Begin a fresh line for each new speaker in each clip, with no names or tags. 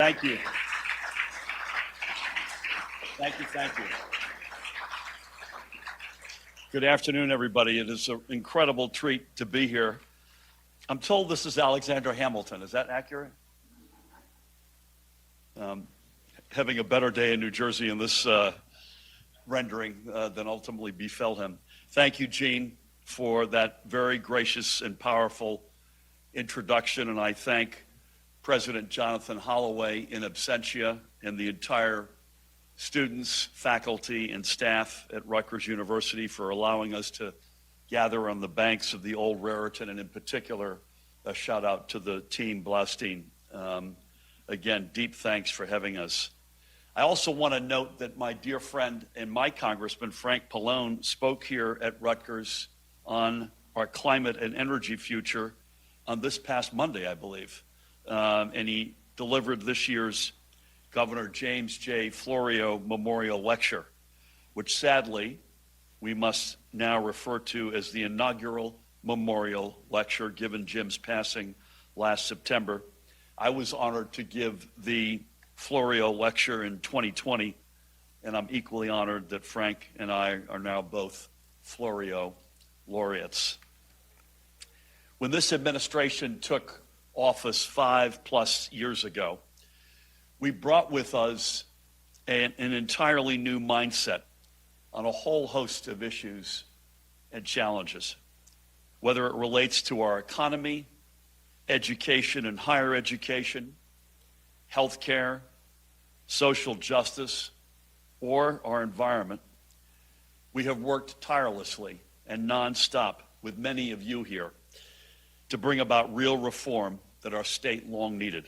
Thank you. Thank you, thank you. Good afternoon, everybody. It is an incredible treat to be here. I'm told this is Alexander Hamilton. Is that accurate? Having a better day in New Jersey in this rendering than ultimately befell him. Thank you, Gene, for that very gracious and powerful introduction, and I thank President Jonathan Holloway in absentia and the entire students, faculty, and staff at Rutgers University for allowing us to gather on the banks of the old Raritan, and in particular, a shout out to the team Blaustein. Again, deep thanks for having us. I also want to note that my dear friend and my congressman, Frank Pallone, spoke here at Rutgers on our climate and energy future on this past Monday, I believe. And he delivered this year's Governor James J. Florio Memorial Lecture, which sadly we must now refer to as the inaugural Memorial Lecture, given Jim's passing last September. I was honored to give the Florio Lecture in 2020, and I'm equally honored that Frank and I are now both Florio laureates. When this administration took office 5+ years ago, we brought with us an entirely new mindset on a whole host of issues and challenges, whether it relates to our economy, education and higher education, healthcare, social justice, or our environment. We have worked tirelessly and nonstop with many of you here to bring about real reform that our state long needed.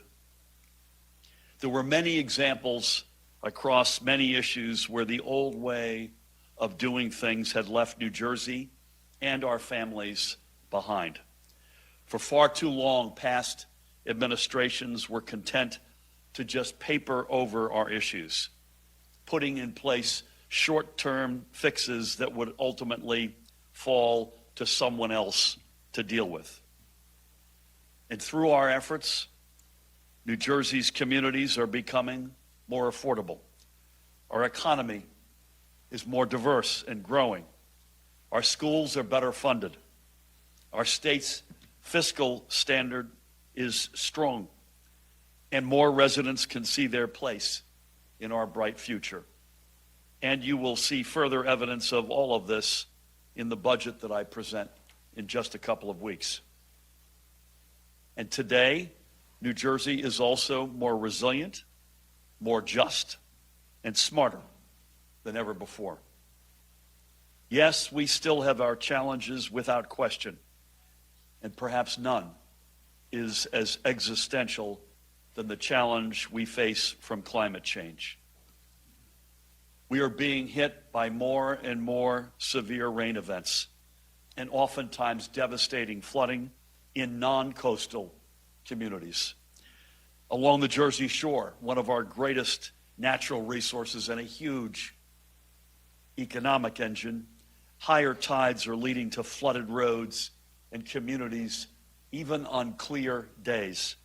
There were many examples across many issues where the old way of doing things had left New Jersey and our families behind. For far too long, past administrations were content to just paper over our issues, putting in place short-term fixes that would ultimately fall to someone else to deal with. And through our efforts, New Jersey's communities are becoming more affordable. Our economy is more diverse and growing. Our schools are better funded. Our state's fiscal standard is strong, and more residents can see their place in our bright future. And you will see further evidence of all of this in the budget that I present in just a couple of weeks. And today, New Jersey is also more resilient, more just, and smarter than ever before. Yes, we still have our challenges without question, and perhaps none is as existential than the challenge we face from climate change. We are being hit by more and more severe rain events and oftentimes devastating flooding in non-coastal communities. Along the Jersey Shore, one of our greatest natural resources and a huge economic engine, higher tides are leading to flooded roads and communities even on clear days.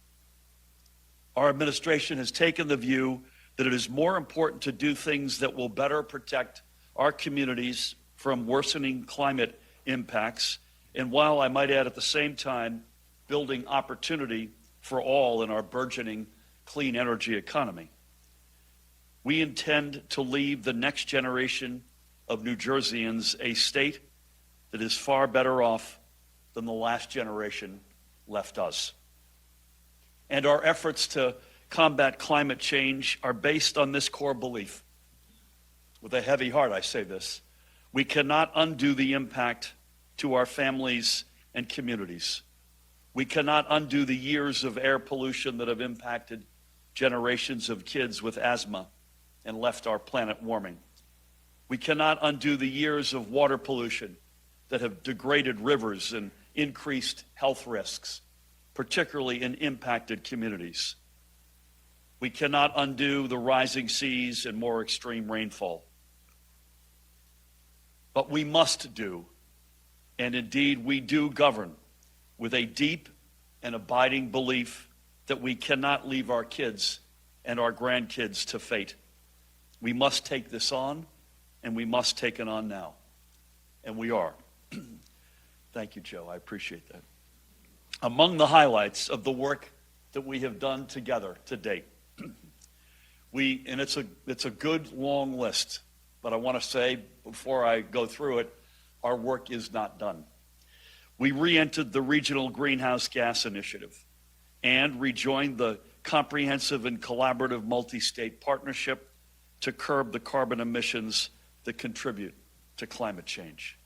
Our administration has taken the view that it is more important to do things that will better protect our communities from worsening climate impacts, and while I might add at the same time, building opportunity for all in our burgeoning clean energy economy. We intend to leave the next generation of New Jerseyans a state that is far better off than the last generation left us. And our efforts to combat climate change are based on this core belief. With a heavy heart, I say this: we cannot undo the impact to our families and communities. We cannot undo the years of air pollution that have impacted generations of kids with asthma and left our planet warming. We cannot undo the years of water pollution that have degraded rivers and increased health risks, particularly in impacted communities. We cannot undo the rising seas and more extreme rainfall. But we must do, and indeed we do govern, with a deep and abiding belief that we cannot leave our kids and our grandkids to fate. We must take this on, and we must take it on now. And we are. Thank you, Joe. I appreciate that. Among the highlights of the work that we have done together to date, and it's a good long list, but I want to say before I go through it, our work is not done. We re-entered the Regional Greenhouse Gas Initiative and rejoined the Comprehensive and Collaborative Multi-State Partnership to curb the carbon emissions that contribute to climate change.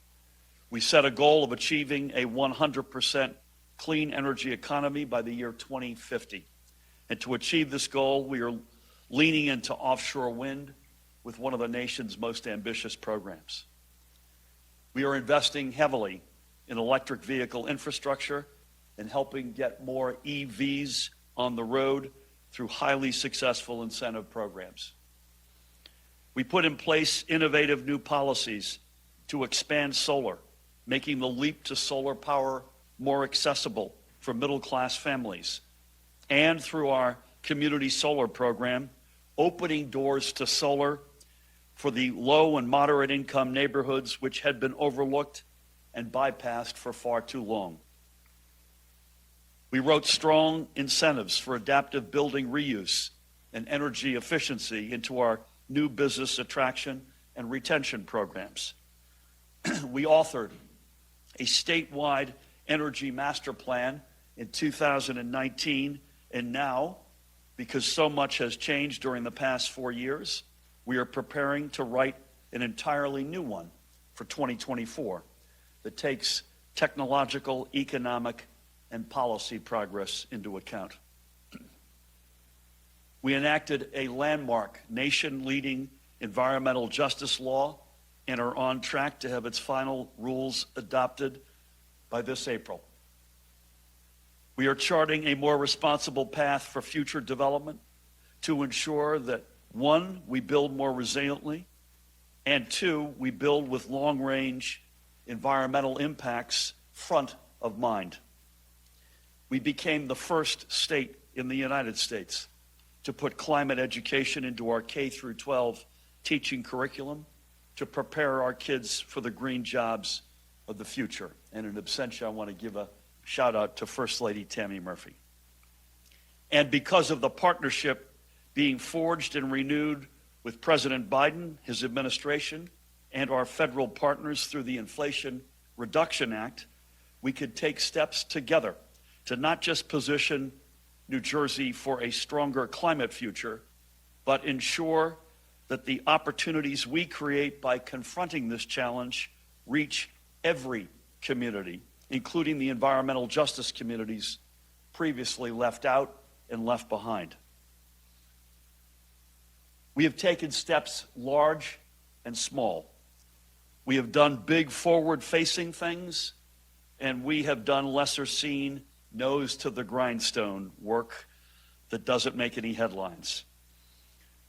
We set a goal of achieving a 100% clean energy economy by the year 2050. And to achieve this goal, we are leaning into offshore wind with one of the nation's most ambitious programs. We are investing heavily in electric vehicle infrastructure and helping get more EVs on the road through highly successful incentive programs. We put in place innovative new policies to expand solar, making the leap to solar power more accessible for middle-class families, and through our community solar program, opening doors to solar for the low and moderate income neighborhoods which had been overlooked and bypassed for far too long. We wrote strong incentives for adaptive building reuse and energy efficiency into our new business attraction and retention programs. We authored a statewide energy master plan in 2019, and now, because so much has changed during the past 4 years, we are preparing to write an entirely new one for 2024 that takes technological, economic, and policy progress into account. We enacted a landmark, nation-leading environmental justice law and are on track to have its final rules adopted by this April. We are charting a more responsible path for future development to ensure that, one, we build more resiliently, and two, we build with long-range environmental impacts front of mind. We became the first state in the United States to put climate education into our K through 12 teaching curriculum to prepare our kids for the green jobs of the future. And in absentia, I want to give a shout out to First Lady Tammy Murphy. And because of the partnership being forged and renewed with President Biden, his administration, and our federal partners through the Inflation Reduction Act, we could take steps together to not just position New Jersey for a stronger climate future, but ensure that the opportunities we create by confronting this challenge reach every community, including the environmental justice communities previously left out and left behind. We have taken steps large and small. We have done big forward-facing things, and we have done lesser-seen, nose to the grindstone work that doesn't make any headlines.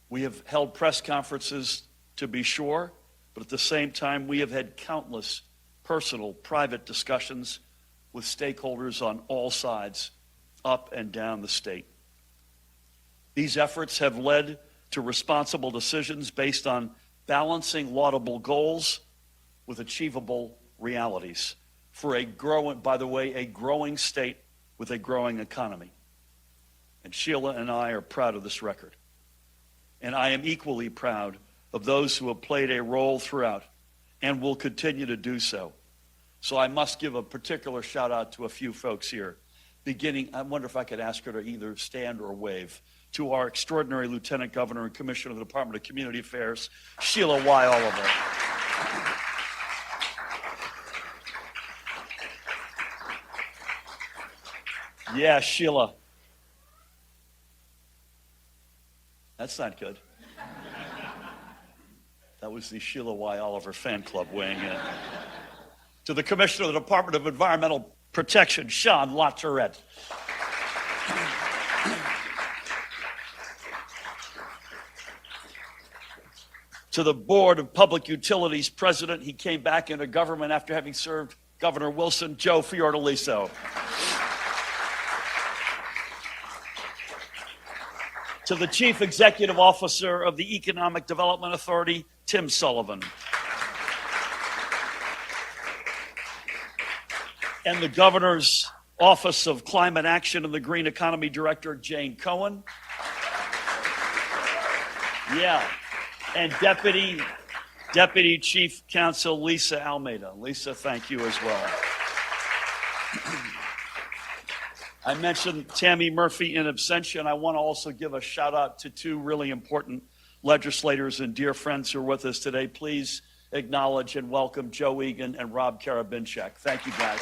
We have held press conferences, to be sure, but at the same time, we have had countless personal, private discussions with stakeholders on all sides, up and down the state. These efforts have led to responsible decisions based on balancing laudable goals with achievable realities for a growing state with a growing economy. And Sheila and I are proud of this record. And I am equally proud of those who have played a role throughout and will continue to do so. So I must give a particular shout out to a few folks here. Beginning, I wonder if I could ask her to either stand or wave, to our extraordinary Lieutenant Governor and Commissioner of the Department of Community Affairs, Sheila Y. Oliver. Yeah, Sheila. That's not good. That was the Sheila Y. Oliver fan club weighing in. To the Commissioner of the Department of Environmental Protection, Sean LaTourette. To the Board of Public Utilities President, he came back into government after having served Governor Wilson, Joe Fiordaliso. To the Chief Executive Officer of the Economic Development Authority, Tim Sullivan. And the Governor's Office of Climate Action and the Green Economy Director, Jane Cohen. Yeah. And Deputy Chief Counsel Lisa Almeida. Lisa, thank you as well. I mentioned Tammy Murphy in absentia. I want to also give a shout out to two really important legislators and dear friends who are with us today. Please acknowledge and welcome Joe Egan and Rob Karabinchak. Thank you, guys.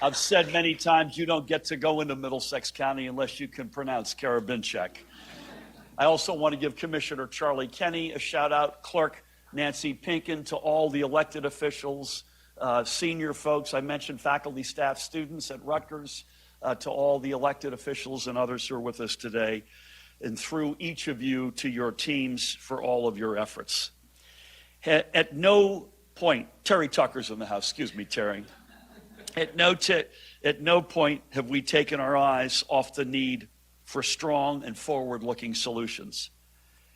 I've said many times you don't get to go into Middlesex County unless you can pronounce Karabinchak. I also want to give Commissioner Charlie Kenny a shout out, Clerk Nancy Pinkin, to all the elected officials, senior folks. I mentioned faculty, staff, students at Rutgers, to all the elected officials and others who are with us today, and through each of you to your teams for all of your efforts. At no point, Terry Tucker's in the house, excuse me, Terry. At no point have we taken our eyes off the need for strong and forward-looking solutions.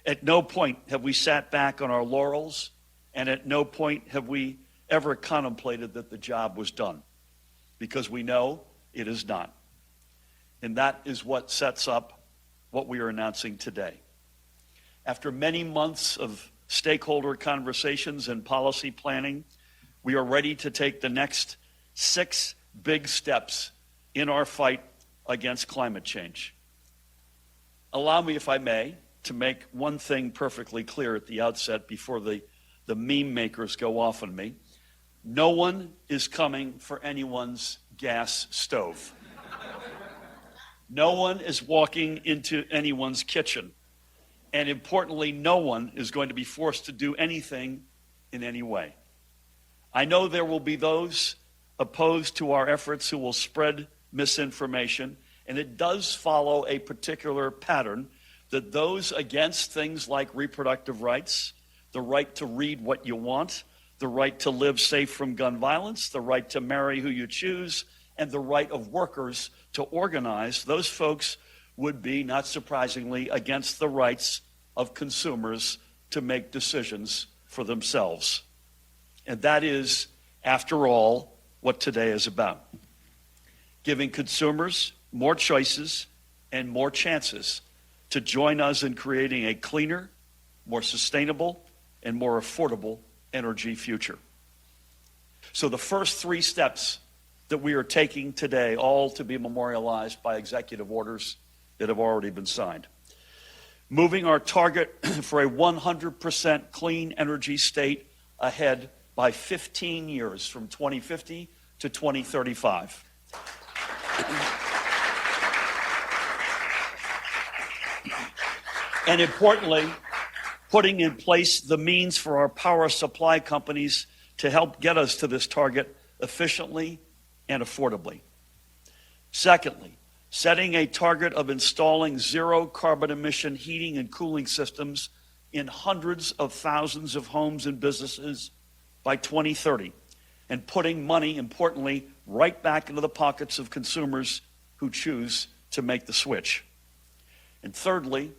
At no point have we sat back on our laurels, and at no point have we ever contemplated that the job was done, because we know it is not. And that is what sets up what we are announcing today. After many months of stakeholder conversations and policy planning, we are ready to take the next 6 big steps in our fight against climate change. Allow me, if I may, to make one thing perfectly clear at the outset before the meme makers go off on me. No one is coming for anyone's gas stove. No one is walking into anyone's kitchen. And importantly, no one is going to be forced to do anything in any way. I know there will be those opposed to our efforts who will spread misinformation, and it does follow a particular pattern that those against things like reproductive rights, the right to read what you want, the right to live safe from gun violence, the right to marry who you choose, and the right of workers to organize, those folks would be, not surprisingly, against the rights of consumers to make decisions for themselves. And that is, after all, what today is about. Giving consumers more choices and more chances to join us in creating a cleaner, more sustainable, and more affordable energy future. So the first 3 steps that we are taking today, all to be memorialized by executive orders that have already been signed. Moving our target for a 100% clean energy state ahead by 15 years, from 2050 to 2035. And importantly, putting in place the means for our power supply companies to help get us to this target efficiently and affordably. Secondly, setting a target of installing zero carbon emission heating and cooling systems in hundreds of thousands of homes and businesses by 2030, and putting money, importantly, right back into the pockets of consumers who choose to make the switch. And thirdly,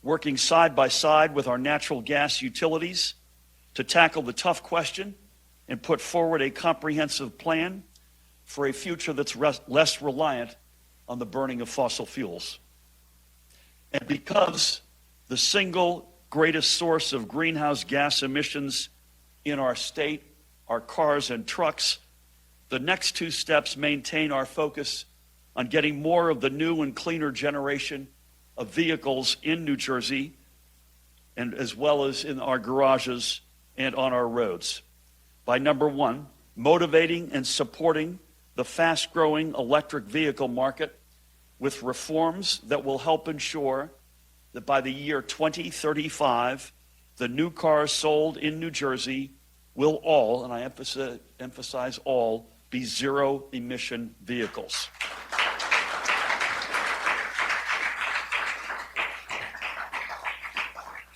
working side by side with our natural gas utilities to tackle the tough question and put forward a comprehensive plan for a future that's less reliant on the burning of fossil fuels. And because the single greatest source of greenhouse gas emissions in our state are cars and trucks, the next 2 steps maintain our focus on getting more of the new and cleaner generation of vehicles in New Jersey, and as well as in our garages and on our roads. By number 1, motivating and supporting the fast-growing electric vehicle market with reforms that will help ensure that by the year 2035, the new cars sold in New Jersey will all, and I emphasize all, be zero-emission vehicles.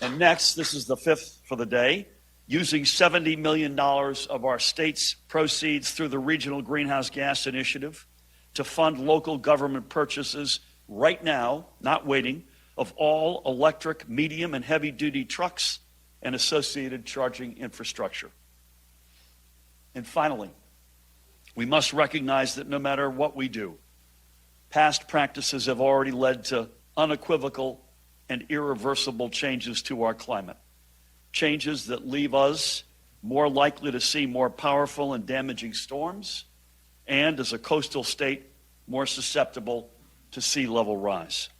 And next, this is the 5th for the day, using $70 million of our state's proceeds through the Regional Greenhouse Gas Initiative to fund local government purchases right now, not waiting, of all electric, medium, and heavy-duty trucks and associated charging infrastructure. And finally, we must recognize that no matter what we do, past practices have already led to unequivocal and irreversible changes to our climate, changes that leave us more likely to see more powerful and damaging storms, and as a coastal state, more susceptible to sea level rise.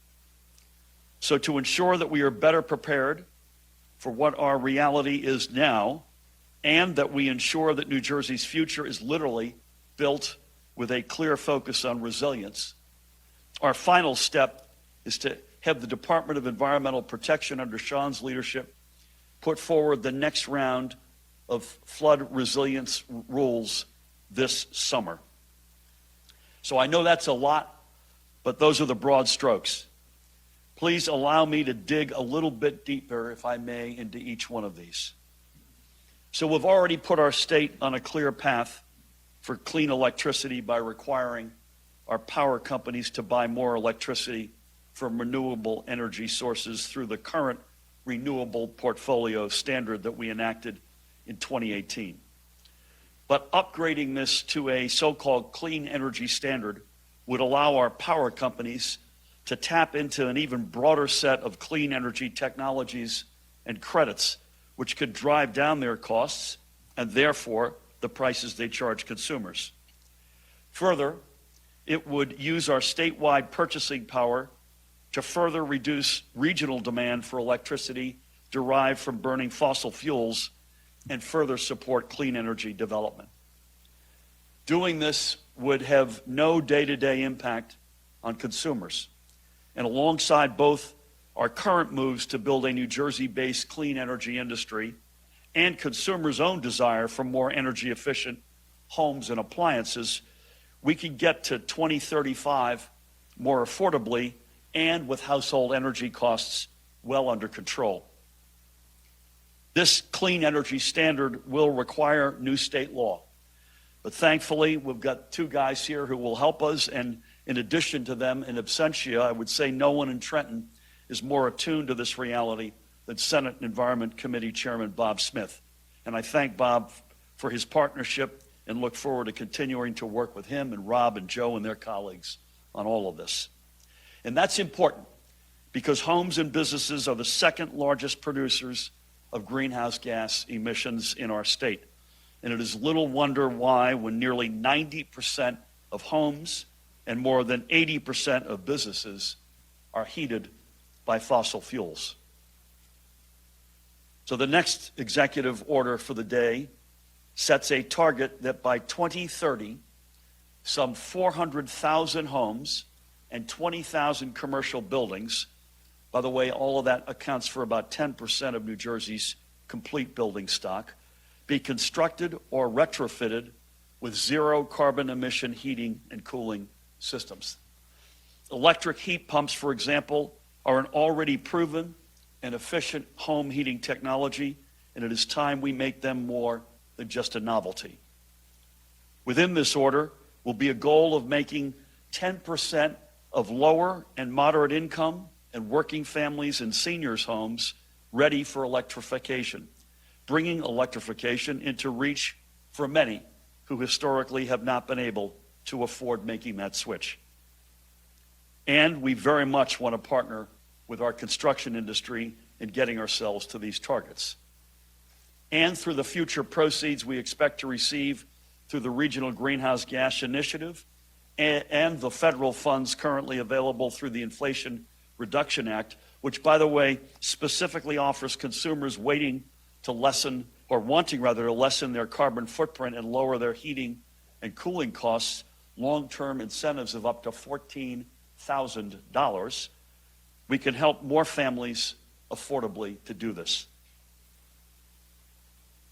So to ensure that we are better prepared for what our reality is now, and that we ensure that New Jersey's future is literally built with a clear focus on resilience, our final step is to have the Department of Environmental Protection under Sean's leadership put forward the next round of flood resilience rules this summer. So I know that's a lot, but those are the broad strokes. Please allow me to dig a little bit deeper, if I may, into each one of these. So we've already put our state on a clear path for clean electricity by requiring our power companies to buy more electricity from renewable energy sources through the current renewable portfolio standard that we enacted in 2018. But upgrading this to a so-called clean energy standard would allow our power companies to tap into an even broader set of clean energy technologies and credits, which could drive down their costs and therefore the prices they charge consumers. Further, it would use our statewide purchasing power to further reduce regional demand for electricity derived from burning fossil fuels and further support clean energy development. Doing this would have no day-to-day impact on consumers. And alongside both our current moves to build a New Jersey-based clean energy industry and consumers' own desire for more energy-efficient homes and appliances, we can get to 2035 more affordably and with household energy costs well under control. This clean energy standard will require new state law. But thankfully, we've got two guys here who will help us, and in addition to them, in absentia, I would say no one in Trenton is more attuned to this reality than Senate Environment Committee Chairman Bob Smith. And I thank Bob for his partnership and look forward to continuing to work with him and Rob and Joe and their colleagues on all of this. And that's important because homes and businesses are the second largest producers of greenhouse gas emissions in our state. And it is little wonder why, when nearly 90% of homes and more than 80% of businesses are heated by fossil fuels. So the next executive order for the day sets a target that by 2030, some 400,000 homes and 20,000 commercial buildings, by the way, all of that accounts for about 10% of New Jersey's complete building stock, be constructed or retrofitted with zero carbon emission heating and cooling systems. Electric heat pumps, for example, are an already proven and efficient home heating technology, and it is time we make them more than just a novelty. Within this order will be a goal of making 10% of lower and moderate income and working families and seniors' homes ready for electrification, bringing electrification into reach for many who historically have not been able to afford making that switch. And we very much want to partner with our construction industry in getting ourselves to these targets. And through the future proceeds we expect to receive through the Regional Greenhouse Gas Initiative and the federal funds currently available through the Inflation Reduction Act, which, by the way, specifically offers consumers waiting to lessen, or wanting rather, to lessen their carbon footprint and lower their heating and cooling costs, long-term incentives of up to $14,000. We can help more families affordably to do this.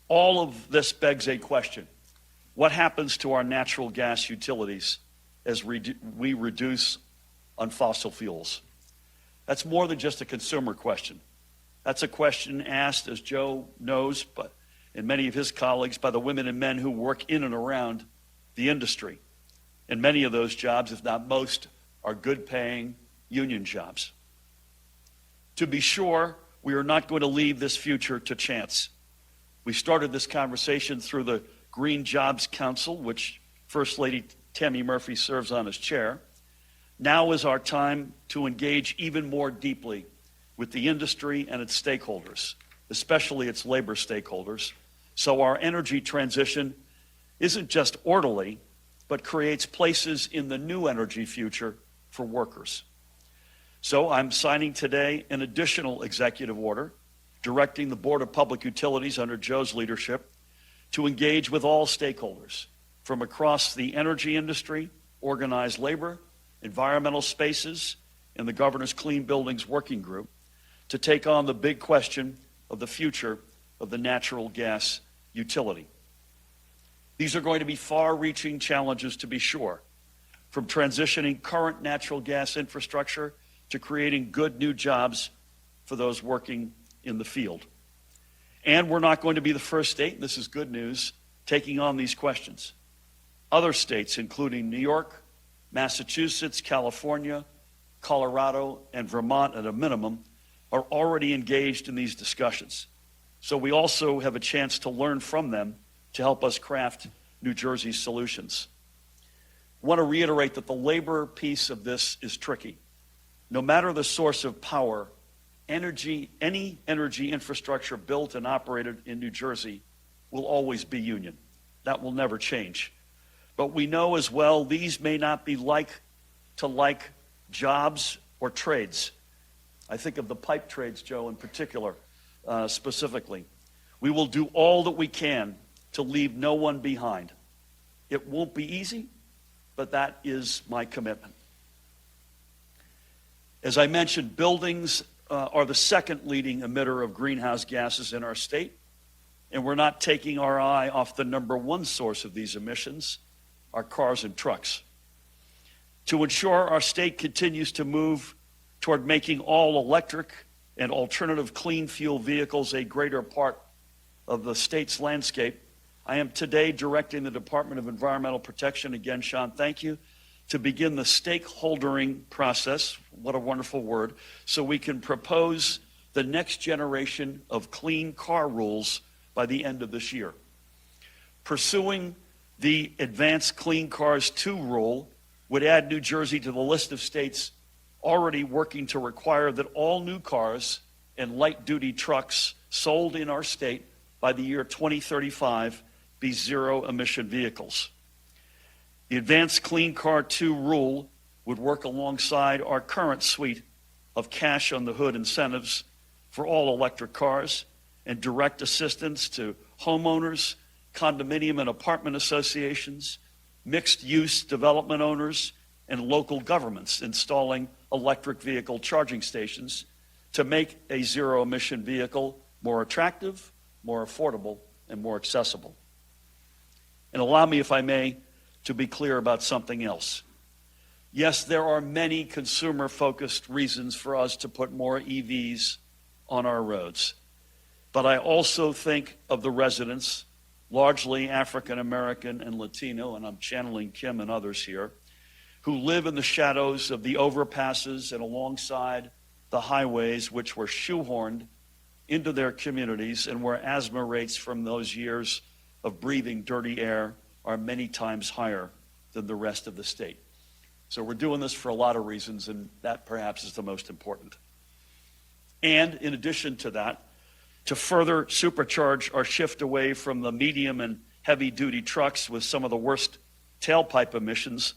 All of this begs a question. What happens to our natural gas utilities as we reduce on fossil fuels? That's more than just a consumer question. That's a question asked, as Joe knows, and many of his colleagues, by the women and men who work in and around the industry. And many of those jobs, if not most, are good-paying union jobs. To be sure, we are not going to leave this future to chance. We started this conversation through the Green Jobs Council, which First Lady Tammy Murphy serves on as chair. Now is our time to engage even more deeply with the industry and its stakeholders, especially its labor stakeholders, so our energy transition isn't just orderly, but creates places in the new energy future for workers. So I'm signing today an additional executive order directing the Board of Public Utilities under Joe's leadership to engage with all stakeholders from across the energy industry, organized labor, environmental spaces, and the Governor's Clean Buildings Working Group to take on the big question of the future of the natural gas utility. These are going to be far-reaching challenges, to be sure, from transitioning current natural gas infrastructure to creating good new jobs for those working in the field. And we're not going to be the first state, and this is good news, taking on these questions. Other states, including New York, Massachusetts, California, Colorado, and Vermont at a minimum, are already engaged in these discussions. So we also have a chance to learn from them to help us craft New Jersey's solutions. I want to reiterate that the labor piece of this is tricky. No matter the source of power, any energy infrastructure built and operated in New Jersey will always be union. That will never change. But we know as well these may not be like jobs or trades. I think of the pipe trades, Joe, in particular, specifically. We will do all that we can to leave no one behind. It won't be easy, but that is my commitment. As I mentioned, buildings are the second leading emitter of greenhouse gases in our state, and we're not taking our eye off the number one source of these emissions, our cars and trucks. To ensure our state continues to move toward making all electric and alternative clean fuel vehicles a greater part of the state's landscape, I am today directing the Department of Environmental Protection, again, Sean, thank you, to begin the stakeholdering process, what a wonderful word, so we can propose the next generation of clean car rules by the end of this year. Pursuing the Advanced Clean Cars 2 rule would add New Jersey to the list of states already working to require that all new cars and light-duty trucks sold in our state by the year 2035 be zero-emission vehicles. The Advanced Clean Car 2 rule would work alongside our current suite of cash-on-the-hood incentives for all electric cars and direct assistance to homeowners, condominium and apartment associations, mixed-use development owners, and local governments installing electric vehicle charging stations to make a zero-emission vehicle more attractive, more affordable, and more accessible. And allow me, if I may, to be clear about something else. Yes, there are many consumer-focused reasons for us to put more EVs on our roads. But I also think of the residents, largely African American and Latino, and I'm channeling Kim and others here, who live in the shadows of the overpasses and alongside the highways which were shoehorned into their communities and where asthma rates from those years of breathing dirty air are many times higher than the rest of the state. So we're doing this for a lot of reasons, and that perhaps is the most important. And in addition to that, to further supercharge our shift away from the medium and heavy-duty trucks with some of the worst tailpipe emissions,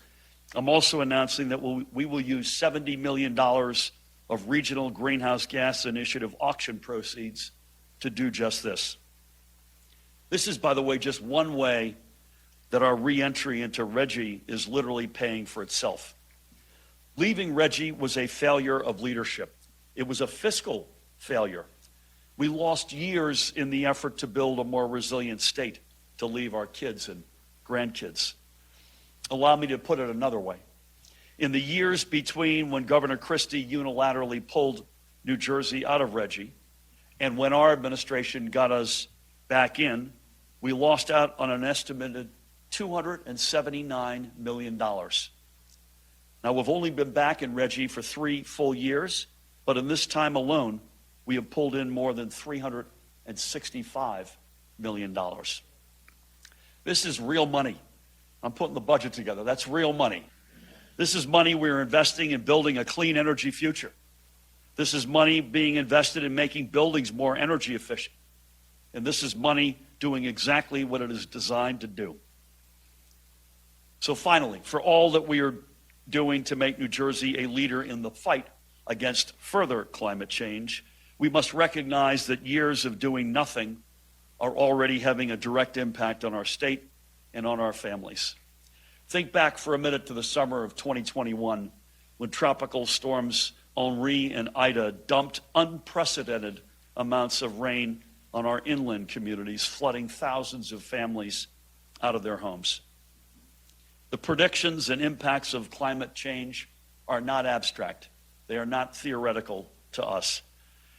I'm also announcing that we will use $70 million of Regional Greenhouse Gas Initiative auction proceeds to do just this. This is, by the way, just one way that our re-entry into RGGI is literally paying for itself. Leaving RGGI was a failure of leadership. It was a fiscal failure. We lost years in the effort to build a more resilient state to leave our kids and grandkids. Allow me to put it another way. In the years between when Governor Christie unilaterally pulled New Jersey out of RGGI and when our administration got us back in, we lost out on an estimated $279 million. Now, we've only been back in Reggie for 3 full years, but in this time alone, we have pulled in more than $365 million. This is real money. I'm putting the budget together. That's real money. This is money we're investing in building a clean energy future. This is money being invested in making buildings more energy efficient. And this is money doing exactly what it is designed to do. So finally, for all that we are doing to make New Jersey a leader in the fight against further climate change, we must recognize that years of doing nothing are already having a direct impact on our state and on our families. Think back for a minute to the summer of 2021, when tropical storms Henri and Ida dumped unprecedented amounts of rain on our inland communities, flooding thousands of families out of their homes. The predictions and impacts of climate change are not abstract. They are not theoretical to us.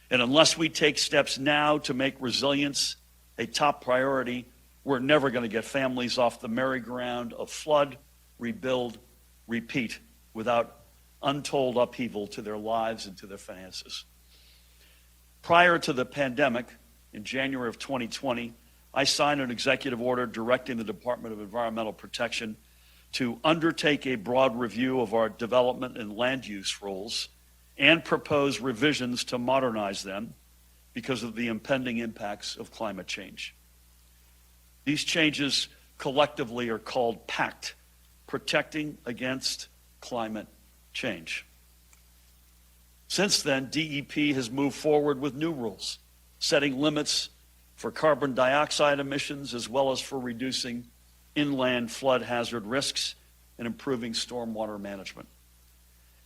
And unless we take steps now to make resilience a top priority, we're never going to get families off the merry-go-round of flood, rebuild, repeat without untold upheaval to their lives and to their finances. Prior to the pandemic, in January of 2020, I signed an executive order directing the Department of Environmental Protection to undertake a broad review of our development and land use rules and propose revisions to modernize them because of the impending impacts of climate change. These changes collectively are called PACT, Protecting Against Climate Change. Since then, DEP has moved forward with new rules, setting limits for carbon dioxide emissions as well as for reducing inland flood hazard risks and improving stormwater management.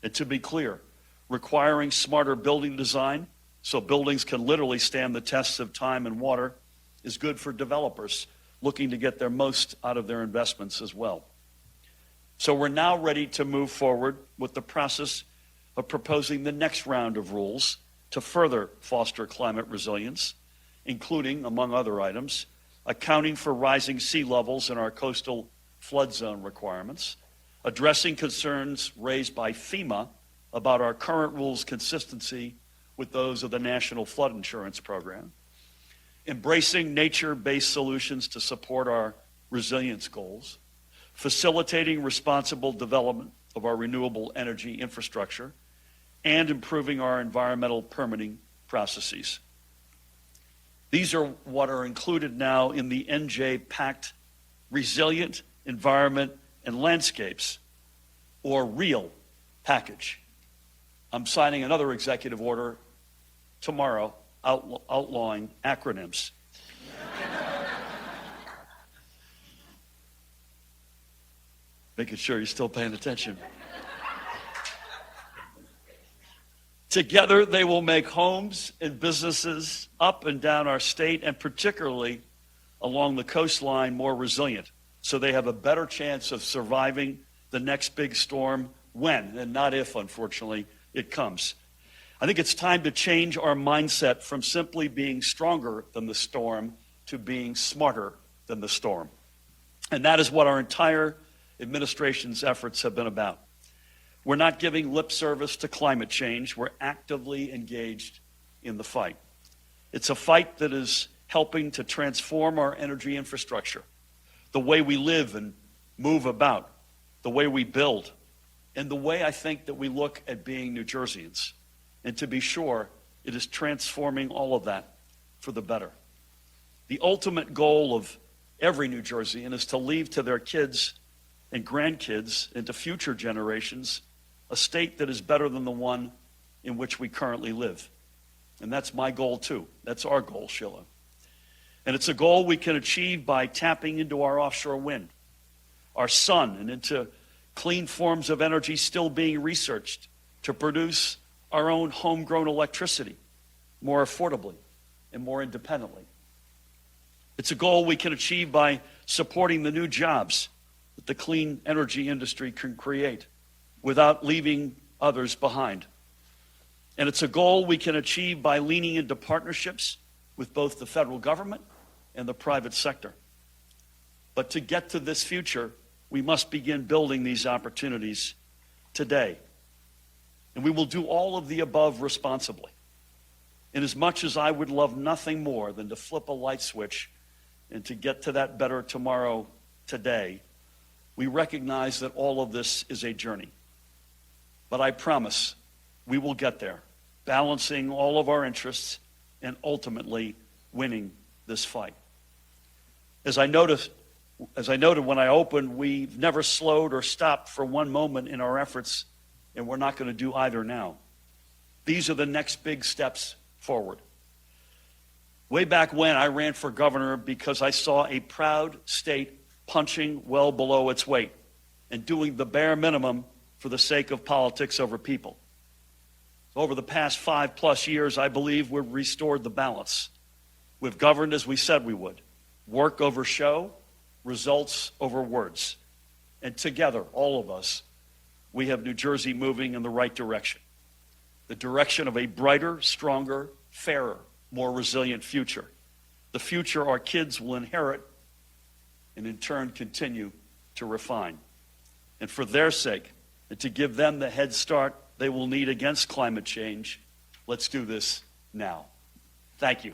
And to be clear, requiring smarter building design so buildings can literally stand the tests of time and water is good for developers looking to get their most out of their investments as well. So we're now ready to move forward with the process of proposing the next round of rules to further foster climate resilience, including, among other items, accounting for rising sea levels in our coastal flood zone requirements, addressing concerns raised by FEMA about our current rules' consistency with those of the National Flood Insurance Program, embracing nature-based solutions to support our resilience goals, facilitating responsible development of our renewable energy infrastructure, and improving our environmental permitting processes. These are what are included now in the NJ Pact Resilient Environment and Landscapes, or REAL package. I'm signing another executive order tomorrow outlawing acronyms. Making sure you're still paying attention. Together, they will make homes and businesses up and down our state, and particularly along the coastline, more resilient, so they have a better chance of surviving the next big storm when, and not if, unfortunately, it comes. I think it's time to change our mindset from simply being stronger than the storm to being smarter than the storm. And that is what our entire administration's efforts have been about. We're not giving lip service to climate change. We're actively engaged in the fight. It's a fight that is helping to transform our energy infrastructure, the way we live and move about, the way we build, and the way I think that we look at being New Jerseyans. And to be sure, it is transforming all of that for the better. The ultimate goal of every New Jerseyan is to leave to their kids and grandkids and to future generations a state that is better than the one in which we currently live. And that's my goal too. That's our goal, Sheila. And it's a goal we can achieve by tapping into our offshore wind, our sun, and into clean forms of energy still being researched to produce our own homegrown electricity more affordably and more independently. It's a goal we can achieve by supporting the new jobs that the clean energy industry can create without leaving others behind. And it's a goal we can achieve by leaning into partnerships with both the federal government and the private sector. But to get to this future, we must begin building these opportunities today. And we will do all of the above responsibly. And as much as I would love nothing more than to flip a light switch and to get to that better tomorrow today, we recognize that all of this is a journey. But I promise we will get there, balancing all of our interests and ultimately winning this fight. As I noted when I opened, we've never slowed or stopped for one moment in our efforts, and we're not going to do either now. These are the next big steps forward. Way back when, I ran for governor because I saw a proud state punching well below its weight and doing the bare minimum for the sake of politics over people. Over the past 5+ years, I believe we've restored the balance. We've governed as we said we would. Work over show, results over words. And together, all of us, we have New Jersey moving in the right direction. The direction of a brighter, stronger, fairer, more resilient future. The future our kids will inherit and in turn continue to refine. And for their sake, and to give them the head start they will need against climate change, let's do this now. Thank you.